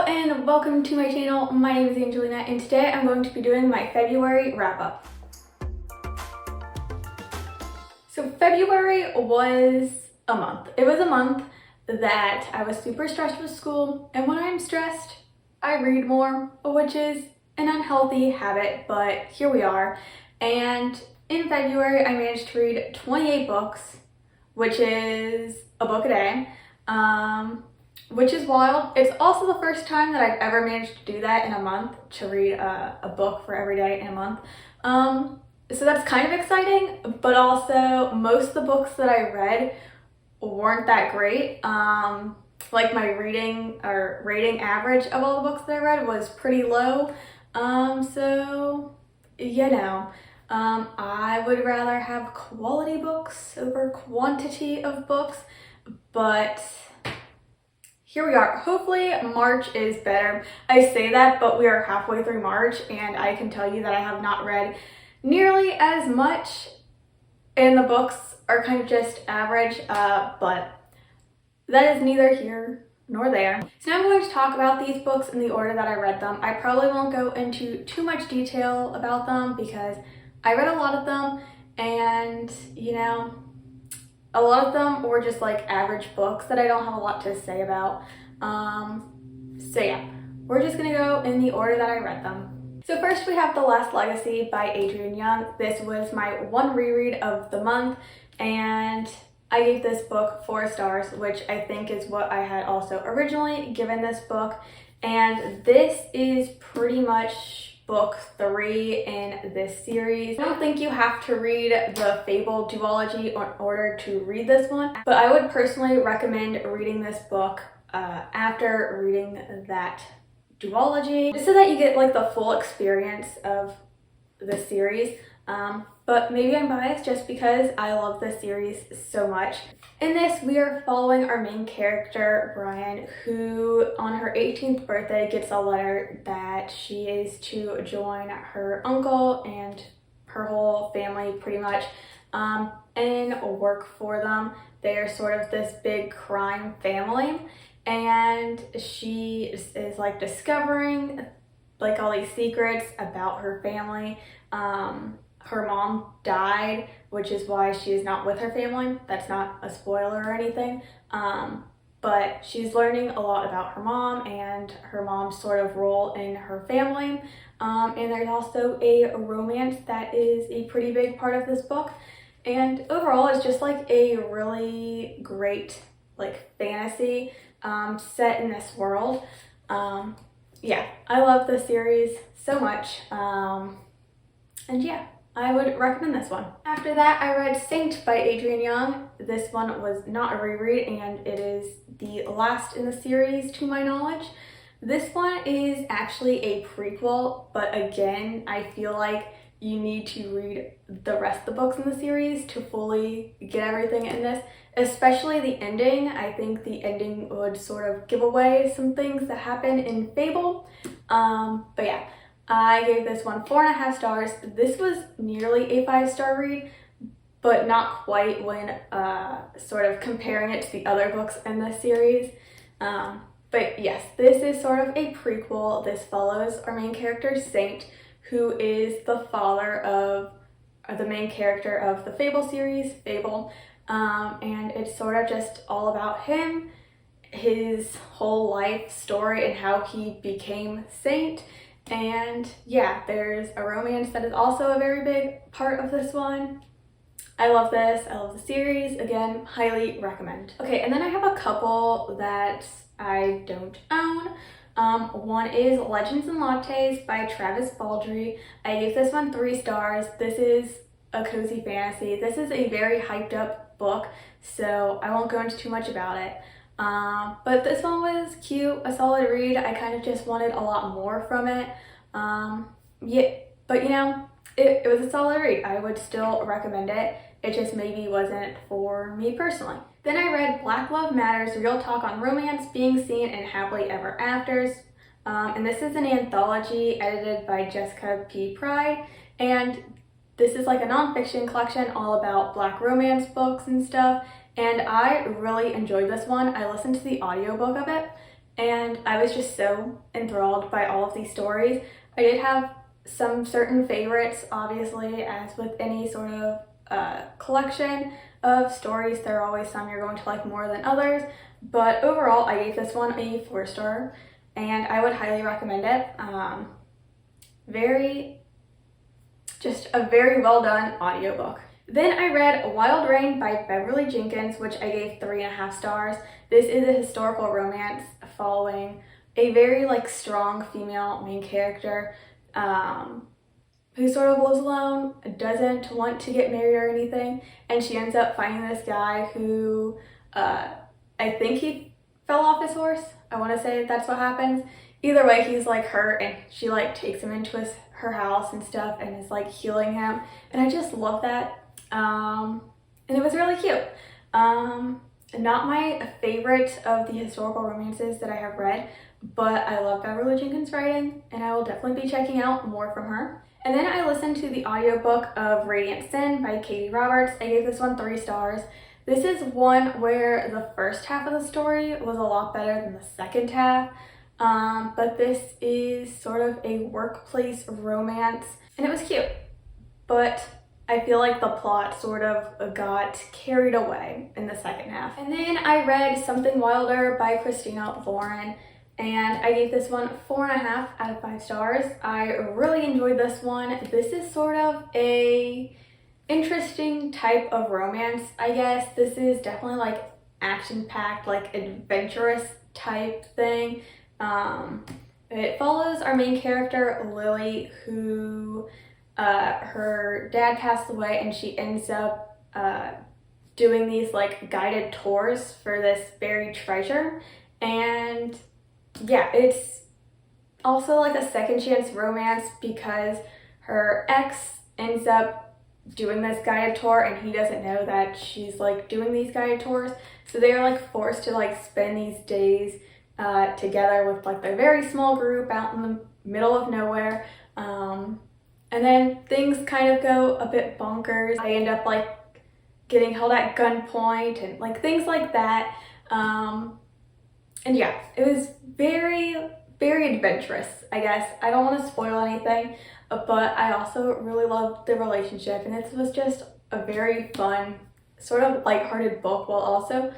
and welcome to my channel. My name is Angelina and today I'm going to be doing my February wrap-up. So February was a month. It was a month that I was super stressed with school, and when I'm stressed, I read more, which is an unhealthy habit, but here we are. And in February, I managed to read 28 books, which is a book a day. Which is wild. It's also the first time that I've ever managed to do that in a month, to read a book for every day in a month. So that's kind of exciting, but also most of the books that I read weren't that great. Like my reading or rating average of all the books that I read was pretty low. So, you know, I would rather have quality books over quantity of books, but here we are. Hopefully March is better. I say that, but we are halfway through March and I can tell you that I have not read nearly as much and the books are kind of just average, but that is neither here nor there. So now I'm going to talk about these books in the order that I read them. I probably won't go into too much detail about them because I read a lot of them and, you know, a lot of them were just like average books that I don't have a lot to say about. So yeah, we're just gonna go in the order that I read them. So first we have The Last Legacy by Adrienne Young. This was my one reread of the month and I gave this book 4 stars, which I think is what I had also originally given this book. And this is pretty much book 3 in this series. I don't think you have to read the Fable duology in order to read this one, but I would personally recommend reading this book after reading that duology, just so that you get like the full experience of the series. But maybe I'm biased just because I love this series so much. In this, we are following our main character, Brian, who on her 18th birthday gets a letter that she is to join her uncle and her whole family pretty much and work for them. They are sort of this big crime family, and she is like discovering like all these secrets about her family. Her mom died, which is why she is not with her family. That's not a spoiler or anything. But she's learning a lot about her mom and her mom's sort of role in her family. And there's also a romance that is a pretty big part of this book. And overall, it's just like a really great like fantasy set in this world. Yeah, I love this series so much. And yeah, I would recommend this one. After that, I read Saint by Adrienne Young. This one was not a reread and it is the last in the series to my knowledge. This one is actually a prequel, but again, I feel like you need to read the rest of the books in the series to fully get everything in this, especially the ending. I think the ending would sort of give away some things that happen in Fable. But yeah. I gave this one 4.5 stars. This was nearly a 5-star read, but not quite when sort of comparing it to the other books in this series. But yes, this is sort of a prequel. This follows our main character, Saint, who is the father of the main character of the Fable series, Fable. And it's sort of just all about him, his whole life story, and how he became Saint. And yeah, there's a romance that is also a very big part of this one. I love this. I love the series. Again, highly recommend. Okay, and then I have a couple that I don't own. One is Legends and Lattes by Travis Baldree. I gave this one 3 stars. This is a cozy fantasy. This is a very hyped up book, so I won't go into too much about it. But this one was cute, a solid read. I kind of just wanted a lot more from it. Yeah, but you know, it was a solid read. I would still recommend it. It just maybe wasn't for me personally. Then I read Black Love Matters, Real Talk on Romance, Being Seen, and Happily Ever Afters. And this is an anthology edited by Jessica P. Pride. And this is like a nonfiction collection all about Black romance books and stuff. And I really enjoyed this one. I listened to the audiobook of it and I was just so enthralled by all of these stories. I did have some certain favorites, obviously, as with any sort of collection of stories. There are always some you're going to like more than others, but overall I gave this one a 4-star, and I would highly recommend it. Just a very well done audiobook. Then I read Wild Rain by Beverly Jenkins, which I gave 3.5 stars. This is a historical romance following a very strong female main character who sort of lives alone, doesn't want to get married or anything, and she ends up finding this guy who I think he fell off his horse. I want to say that's what happens. Either way, he's hurt, and she takes him into her house and stuff and is healing him, and I just love that. And it was really cute. Not my favorite of the historical romances that I have read, but I love Beverly Jenkins' writing, and I will definitely be checking out more from her. And then I listened to the audiobook of Radiant Sin by Katie Roberts. I gave this one 3 stars. This is one where the first half of the story was a lot better than the second half, but this is sort of a workplace romance, and it was cute, but I feel like the plot sort of got carried away in the second half. And then I read Something Wilder by Christina Lauren, and I gave this one 4.5 out of 5 stars. I really enjoyed this one. This is sort of a interesting type of romance, I guess. This is definitely action-packed, adventurous type thing. It follows our main character, Lily, who her dad passed away, and she ends up doing these guided tours for this buried treasure. And yeah, it's also a second chance romance because her ex ends up doing this guided tour, and he doesn't know that she's doing these guided tours, so they're forced to spend these days together with their very small group out in the middle of nowhere. And then things kind of go a bit bonkers. They end up getting held at gunpoint and things like that. And yeah, it was very, very adventurous, I guess. I don't want to spoil anything, but I also really loved the relationship, and this was just a very fun, sort of lighthearted book, while also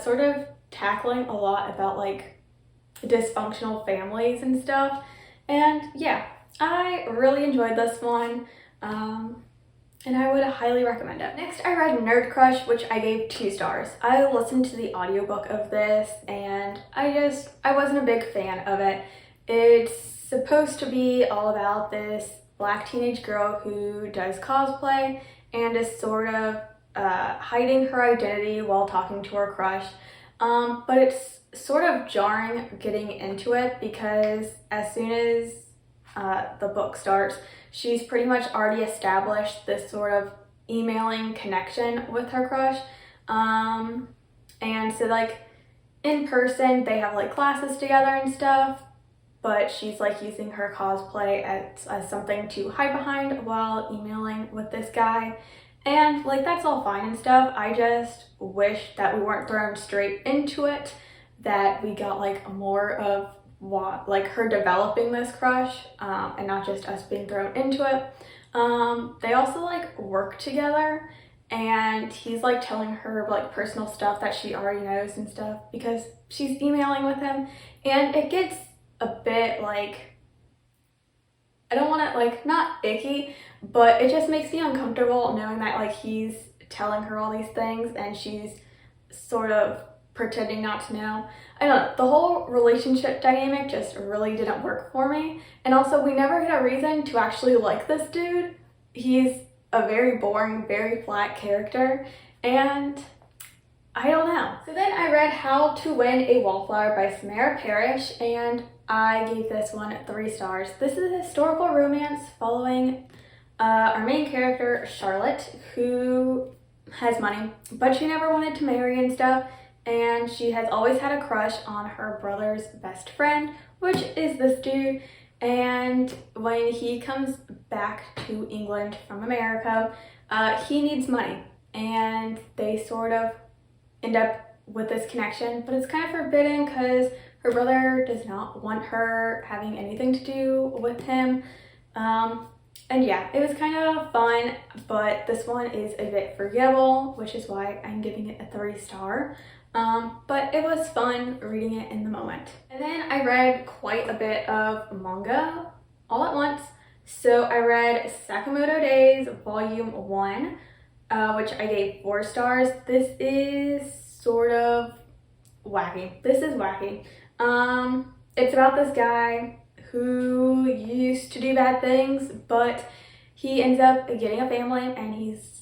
sort of tackling a lot about dysfunctional families and stuff. And yeah, I really enjoyed this one, and I would highly recommend it. Next, I read NerdCrush, which I gave 2 stars. I listened to the audiobook of this, and I wasn't a big fan of it. It's supposed to be all about this black teenage girl who does cosplay and is sort of hiding her identity while talking to her crush. But it's sort of jarring getting into it because as soon as the book starts, she's pretty much already established this sort of emailing connection with her crush. And so in person they have classes together and stuff, but she's using her cosplay as something to hide behind while emailing with this guy. And that's all fine and stuff. I just wish that we weren't thrown straight into it, that we got more of what her developing this crush, and not just us being thrown into it. They also work together, and he's telling her personal stuff that she already knows and stuff because she's emailing with him, and it gets a bit I don't want to not icky, but it just makes me uncomfortable knowing that he's telling her all these things and she's sort of pretending not to know. I don't know, the whole relationship dynamic just really didn't work for me. And also, we never get a reason to actually like this dude. He's a very boring, very flat character, and I don't know. So then I read How to Win a Wallflower by Samara Parrish, and I gave this one 3 stars. This is a historical romance following our main character, Charlotte, who has money, but she never wanted to marry and stuff, and she has always had a crush on her brother's best friend, which is this dude. And when he comes back to England from America, he needs money, and they sort of end up with this connection, but it's kind of forbidden because Her brother does not want her having anything to do with him. And yeah, it was kind of fun, but this one is a bit forgettable, which is why I'm giving it a 3-star. But it was fun reading it in the moment. And then I read quite a bit of manga all at once. So I read Sakamoto Days Volume 1, which I gave 4 stars. This is sort of wacky. This is wacky. It's about this guy who used to do bad things, but he ends up getting a family, and he's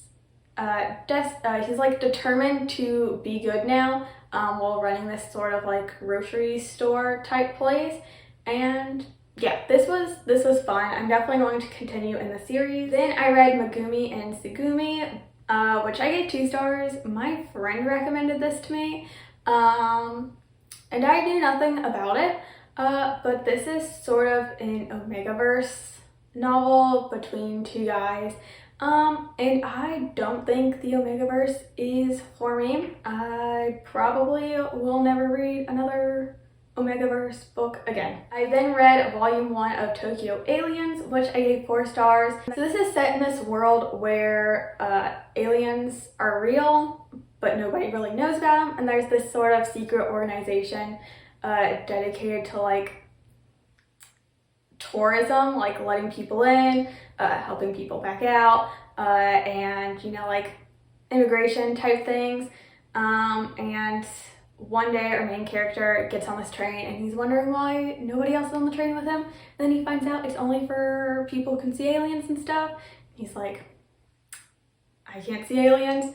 like determined to be good now, while running this sort of like grocery store type place. And yeah, this was fun. I'm definitely going to continue in the series. Then I read Megumi and Tsugumi, which I gave 2 stars. My friend recommended this to me, and I knew nothing about it. But this is sort of an Omegaverse novel between 2 guys. And I don't think the Omegaverse is for me. I probably will never read another Omegaverse book again. I then read Volume 1 of Tokyo Aliens, which I gave 4 stars. So this is set in this world where aliens are real, but nobody really knows about them. And there's this sort of secret organization dedicated to like tourism, like letting people in, helping people back out, and like immigration type things. And one day our main character gets on this train and he's wondering why nobody else is on the train with him. And then he finds out it's only for people who can see aliens and stuff. He's like, I can't see aliens.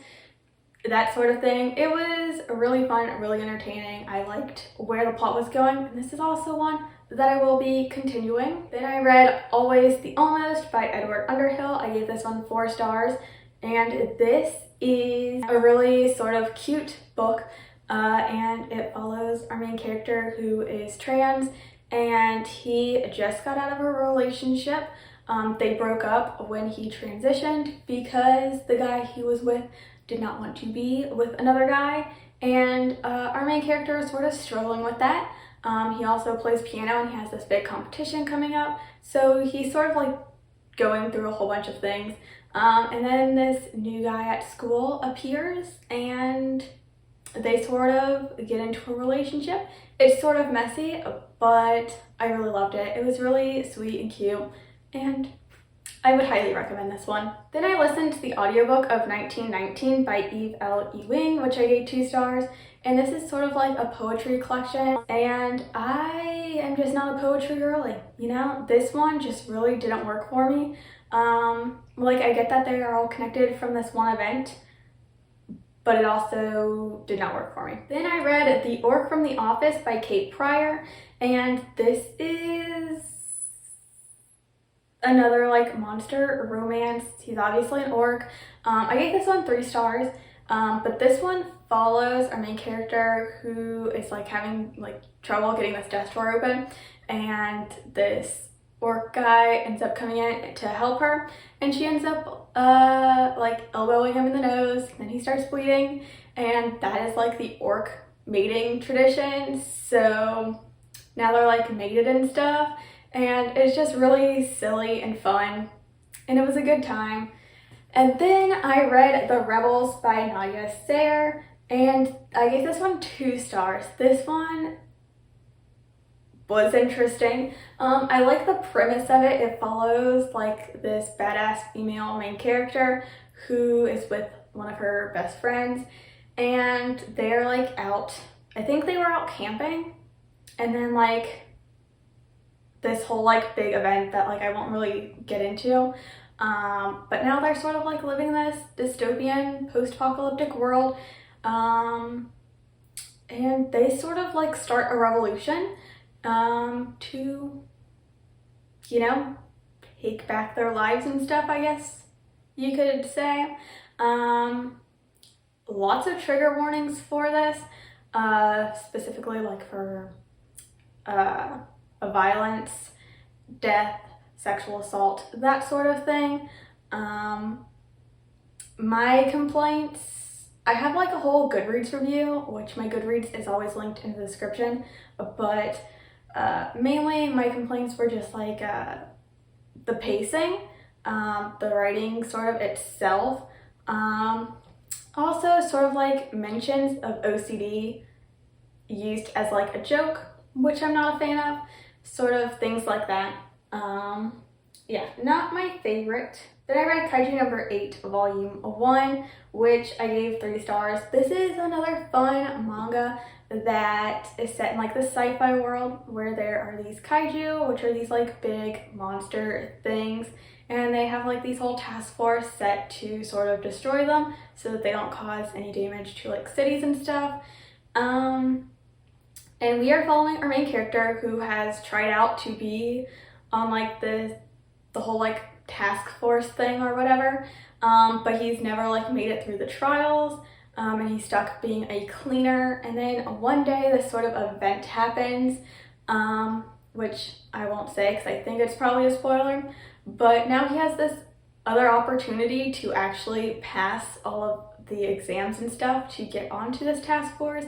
That sort of thing. It was really fun, really entertaining. I liked where the plot was going, and this is also one that I will be continuing. Then I read Always the Almost by Edward Underhill. I gave this one 4 stars, and this is a really sort of cute book, and it follows our main character who is trans, and he just got out of a relationship. They broke up when he transitioned because the guy he was with did not want to be with another guy, and our main character is sort of struggling with that. He also plays piano, and he has this big competition coming up, so he's sort of like going through a whole bunch of things. And then this new guy at school appears, and they sort of get into a relationship. It's sort of messy, but I really loved it. It was really sweet and cute, and I would highly recommend this one. Then I listened to the audiobook of 1919 by Eve L. Ewing, which I gave 2 stars. And this is sort of like a poetry collection. And I am just not a poetry girly, This one just really didn't work for me. Like, I get that they are all connected from this one event, but it also did not work for me. Then I read The Orc From the Office by Kate Pryor. And this is another like monster romance. He's obviously an orc. I gave this one 3 stars, but this one follows our main character who is like having like trouble getting this desk drawer open, and this orc guy ends up coming in to help her, and she ends up like elbowing him in the nose, and then he starts bleeding, and that is like the orc mating tradition. So now they're like mated and stuff. And it's just really silly and fun, and it was a good time. And then I read The Rebels by Nadia Sayre, and I gave this one 2 stars. This one was interesting. I like the premise of it. It follows like this badass female main character who is with one of her best friends, and they're like out, I think they were out camping, and then like this whole like big event that like I won't really get into, but now they're sort of like living this dystopian post-apocalyptic world, and they sort of like start a revolution to take back their lives and stuff, I guess you could say. Lots of trigger warnings for this, specifically like for violence, death, sexual assault, that sort of thing. My complaints, I have like a whole Goodreads review, which my Goodreads is always linked in the description, but mainly my complaints were just like the pacing, the writing sort of itself, also sort of like mentions of OCD used as like a joke, which I'm not a fan of, sort of things like that. Yeah, not my favorite. Then I read Kaiju number 8, volume 1, which I gave 3 stars. This is another fun manga that is set in like the sci-fi world where there are these kaiju, which are these like big monster things, and they have like these whole task force set to sort of destroy them so that they don't cause any damage to like cities and stuff. And we are following our main character who has tried out to be on like the whole like task force thing or whatever, but he's never like made it through the trials, and he's stuck being a cleaner. And then one day this sort of event happens, which I won't say because I think it's probably a spoiler, but now he has this other opportunity to actually pass all of the exams and stuff to get onto this task force,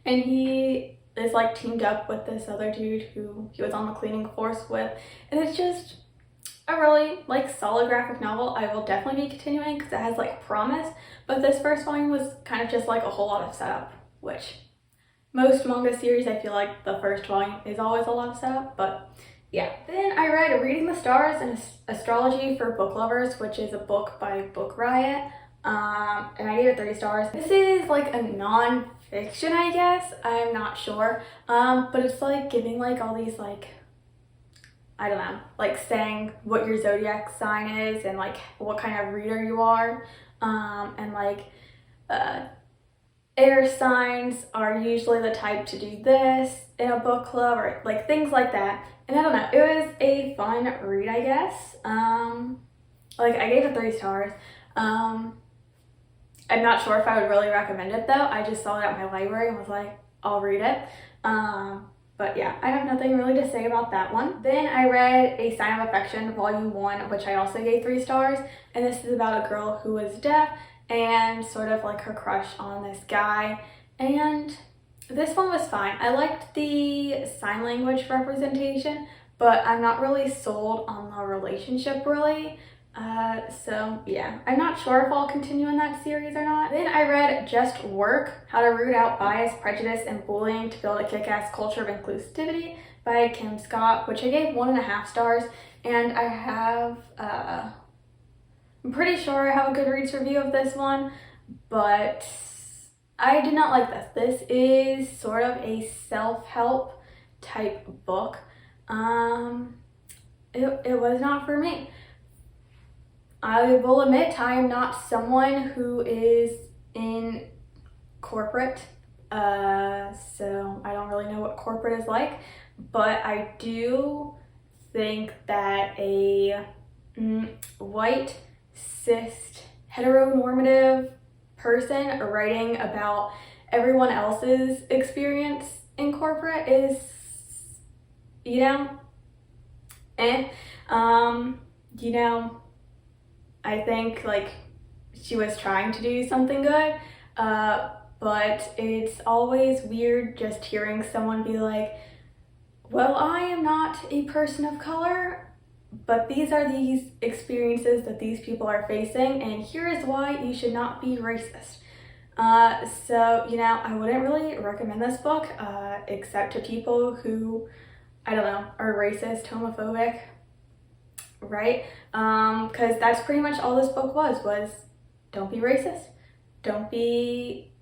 and he is like teamed up with this other dude who he was on the cleaning force with, and it's just a really like solid graphic novel. I will definitely be continuing because it has like promise, but this first volume was kind of just like a whole lot of setup, which most manga series I feel like the first volume is always a lot of setup, but yeah. Then I read Reading the Stars and Astrology for Book Lovers, which is a book by Book Riot, and I gave it 3 stars. This is like a non-fiction, I guess, I'm not sure, but it's like giving like all these like, I don't know, like saying what your zodiac sign is and like what kind of reader you are, and like air signs are usually the type to do this in a book club or like things like that. And I don't know, it was a fun read, I guess. Like I gave it 3 stars. I'm not sure if I would really recommend it though. I just saw it at my library and was like, I'll read it. But yeah, I have nothing really to say about that one. Then I read A Sign of Affection, volume 1, which I also gave 3 stars. And this is about a girl who was deaf and sort of like her crush on this guy. And this one was fine. I liked the sign language representation, but I'm not really sold on the relationship really. So yeah, I'm not sure if I'll continue in that series or not. Then I read Just Work, How to Root Out Bias, Prejudice, and Bullying to Build a Kick-Ass Culture of Inclusivity by Kim Scott, which I gave 1.5 stars. And I have, I'm pretty sure I have a Goodreads review of this one, but I did not like this. This is sort of a self-help type book. It was not for me. I will admit I am not someone who is in corporate, so I don't really know what corporate is like, but I do think that a white, cis, heteronormative person writing about everyone else's experience in corporate is, you know, you know, I think like she was trying to do something good, but it's always weird just hearing someone be like, well, I am not a person of color, but these are these experiences that these people are facing, and here is why you should not be racist. So, you know, I wouldn't really recommend this book, except to people who, I don't know, are racist, homophobic, right? Because that's pretty much all this book was don't be racist, don't be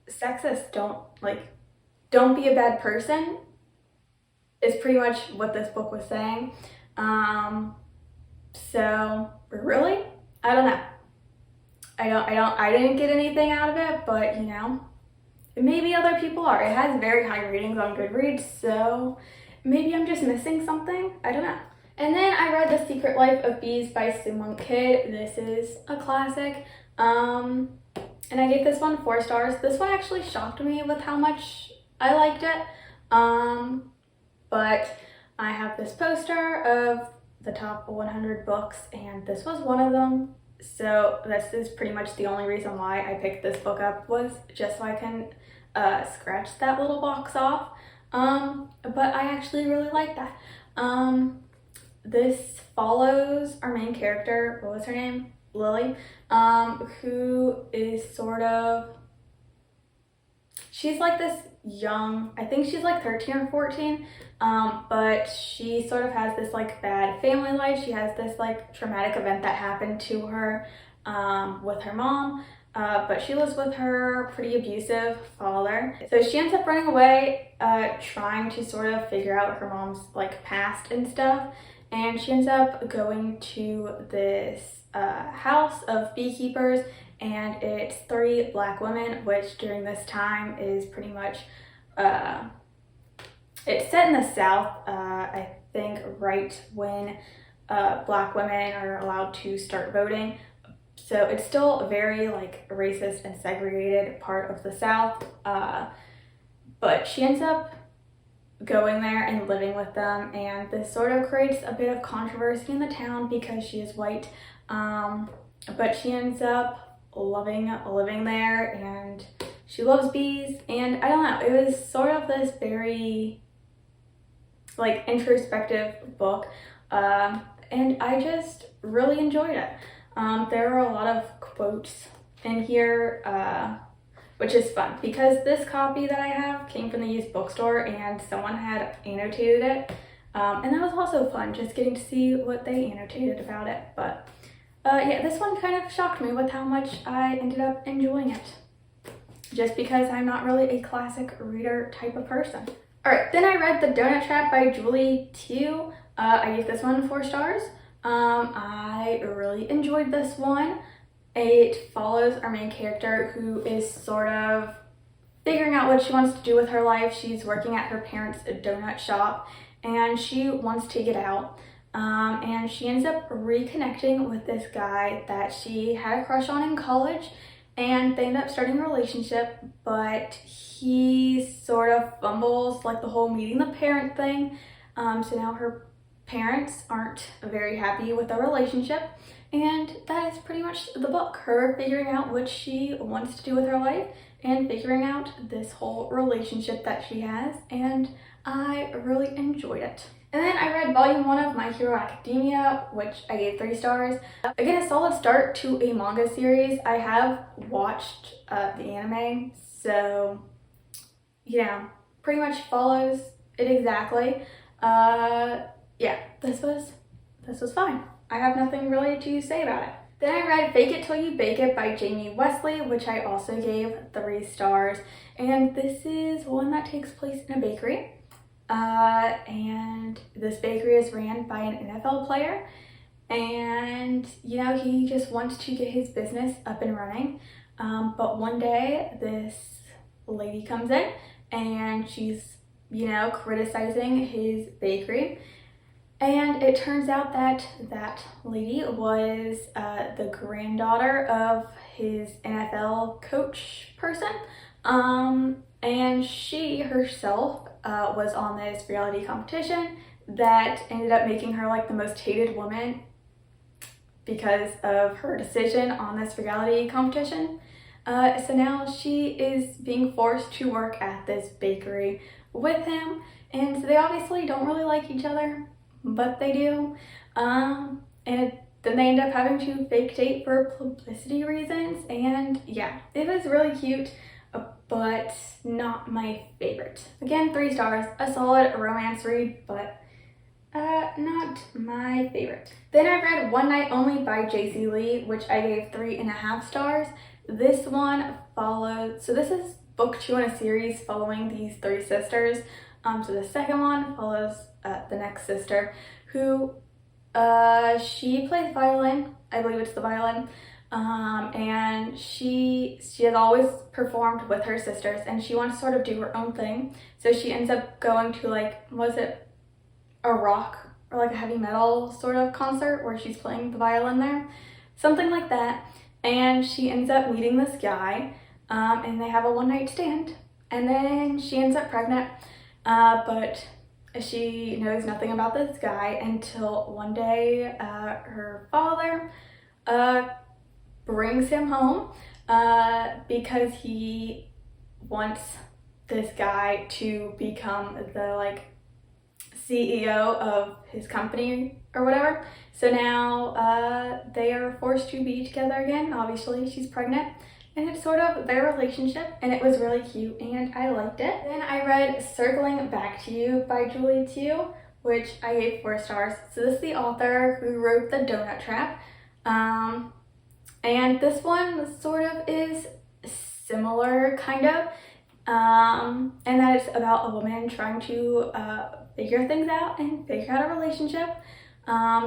sexist, don't be a bad person is pretty much what this book was saying. So really, I don't know. I didn't get anything out of it, but you know, maybe other people are. It has very high ratings on Goodreads, so maybe I'm just missing something. I don't know. And then I read The Secret Life of Bees by Suwon Kid. This is a classic. And I gave this one 4 stars. This one actually shocked me with how much I liked it. But I have this poster of the top 100 books, and this was one of them. so this is pretty much the only reason why I picked this book up, was just so I can scratch that little box off. But I actually really like that. This follows our main character, what was her name? Lily, who is she's like this young, I think she's like 13 or 14, but she sort of has this like bad family life. She has this like traumatic event that happened to her with her mom, but she lives with her pretty abusive father. So she ends up running away, trying to sort of figure out her mom's like past and stuff, and she ends up going to this house of beekeepers, and it's 3 black women, which during this time is pretty much, it's set in the South, I think right when black women are allowed to start voting. So it's still a very like racist and segregated part of the South, but she ends up going there and living with them, and this sort of creates a bit of controversy in the town because she is white, but she ends up loving living there, and she loves bees, and I don't know, it was sort of this very like introspective book, and I just really enjoyed it. There are a lot of quotes in here, which is fun because this copy that I have came from the used bookstore and someone had annotated it, and that was also fun, just getting to see what they annotated about it. But yeah, this one kind of shocked me with how much I ended up enjoying it, just because I'm not really a classic reader type of person. Alright, then I read The Donut Trap by Julie Tew. I gave this one 4 stars. I really enjoyed this one. It follows our main character who is sort of figuring out what she wants to do with her life. She's working at her parents' donut shop and she wants to get out. And she ends up reconnecting with this guy that she had a crush on in college, and they end up starting a relationship, but he sort of fumbles like the whole meeting the parent thing. So now her parents aren't very happy with the relationship, and that is pretty much the book, her figuring out what she wants to do with her life and figuring out this whole relationship that she has, and I really enjoyed it. And then I read volume 1 of My Hero Academia, which I gave 3 stars. Again, a solid start to a manga series. I have watched the anime, so yeah, pretty much follows it exactly. Yeah, this was fine. I have nothing really to say about it. Then I read Fake It Till You Bake It by Jamie Wesley, which I also gave 3 stars. And this is one that takes place in a bakery. And this bakery is ran by an NFL player. And, you know, he just wants to get his business up and running. But one day, this lady comes in and she's, you know, criticizing his bakery. And it turns out that that lady was the granddaughter of his NFL coach person. And she herself was on this reality competition that ended up making her like the most hated woman because of her decision on this reality competition. So now she is being forced to work at this bakery with him, and so they obviously don't really like each other, but they do. And then they end up having to fake date for publicity reasons, and yeah, it was really cute, but not my favorite. Again, 3 stars, a solid romance read, but not my favorite. Then I read One Night Only by JC Lee, which I gave 3.5 stars. This one follows, so this is book 2 in a series following these 3 sisters. So the second one follows the next sister who, she plays violin, I believe it's the violin, and she has always performed with her sisters, and she wants to sort of do her own thing. So she ends up going to like, was it a rock or like a heavy metal sort of concert where she's playing the violin there, something like that. And she ends up meeting this guy, and they have a one-night stand, and then she ends up pregnant, but she knows nothing about this guy until one day her father brings him home because he wants this guy to become the like CEO of his company or whatever. So now they are forced to be together again. Obviously she's pregnant, and it's sort of their relationship, and it was really cute and I liked it. Then I read Circling Back to You by Julie Tew, which I gave 4 stars. So this is the author who wrote The Donut Trap. And this one sort of is similar, kind of, and that it's about a woman trying to figure things out and figure out a relationship.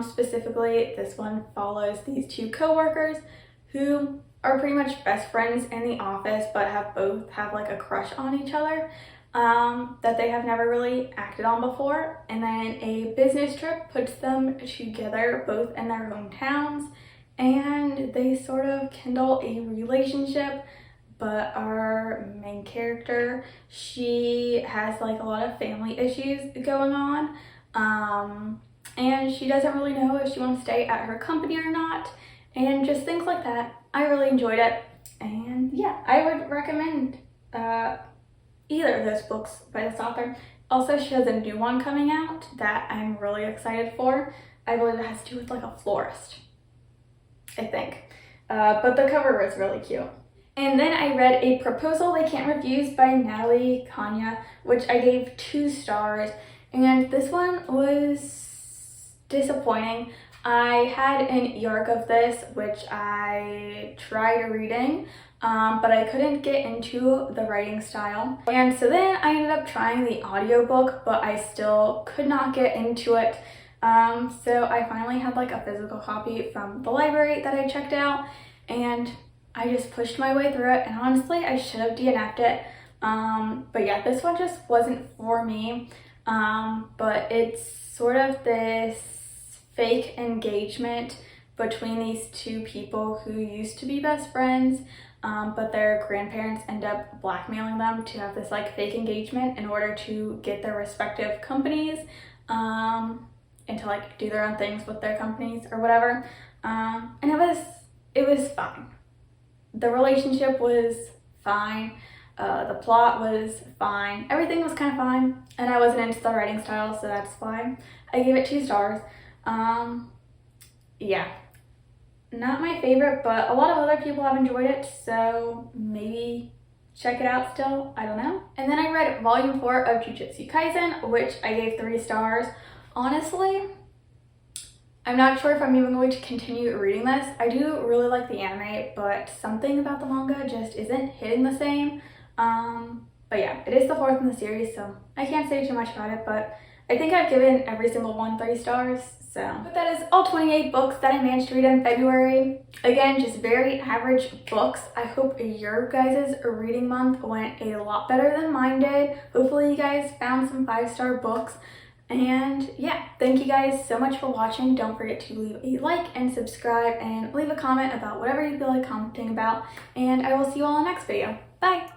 Specifically, this one follows these 2 co-workers who are pretty much best friends in the office, but both have like a crush on each other that they have never really acted on before. And then a business trip puts them together both in their hometowns, and they sort of kindle a relationship. But our main character, she has like a lot of family issues going on, and she doesn't really know if she wants to stay at her company or not, and just things like that. I really enjoyed it, and yeah, I would recommend either of those books by this author. Also, she has a new one coming out that I'm really excited for. I believe it has to do with like a florist, I think, but the cover was really cute. And then I read A Proposal They Can't Refuse by Natalie Kanya, which I gave 2 stars, and this one was disappointing. I had an e-arc of this, which I tried reading, but I couldn't get into the writing style. And so then I ended up trying the audiobook, but I still could not get into it. So I finally had like a physical copy from the library that I checked out, and I just pushed my way through it, and honestly, I should have DNF'd it. But yeah, this one just wasn't for me. But it's sort of this fake engagement between these 2 people who used to be best friends, but their grandparents end up blackmailing them to have this like fake engagement in order to get their respective companies, and to like do their own things with their companies or whatever. And it was fine. The relationship was fine. The plot was fine. Everything was kind of fine, and I wasn't into the writing style, so that's why I gave it 2 stars. Yeah, not my favorite, but a lot of other people have enjoyed it, so maybe check it out still. I don't know. And then I read Volume 4 of Jujutsu Kaisen, which I gave 3 stars. Honestly, I'm not sure if I'm even going to continue reading this. I do really like the anime, but something about the manga just isn't hitting the same. But yeah, it is the 4th in the series, so I can't say too much about it, but I think I've given every single one 3 stars. But that is all 28 books that I managed to read in February. Again, just very average books. I hope your guys' reading month went a lot better than mine did. Hopefully you guys found some 5-star books. And yeah, thank you guys so much for watching. Don't forget to leave a like and subscribe and leave a comment about whatever you feel like commenting about. And I will see you all in the next video. Bye!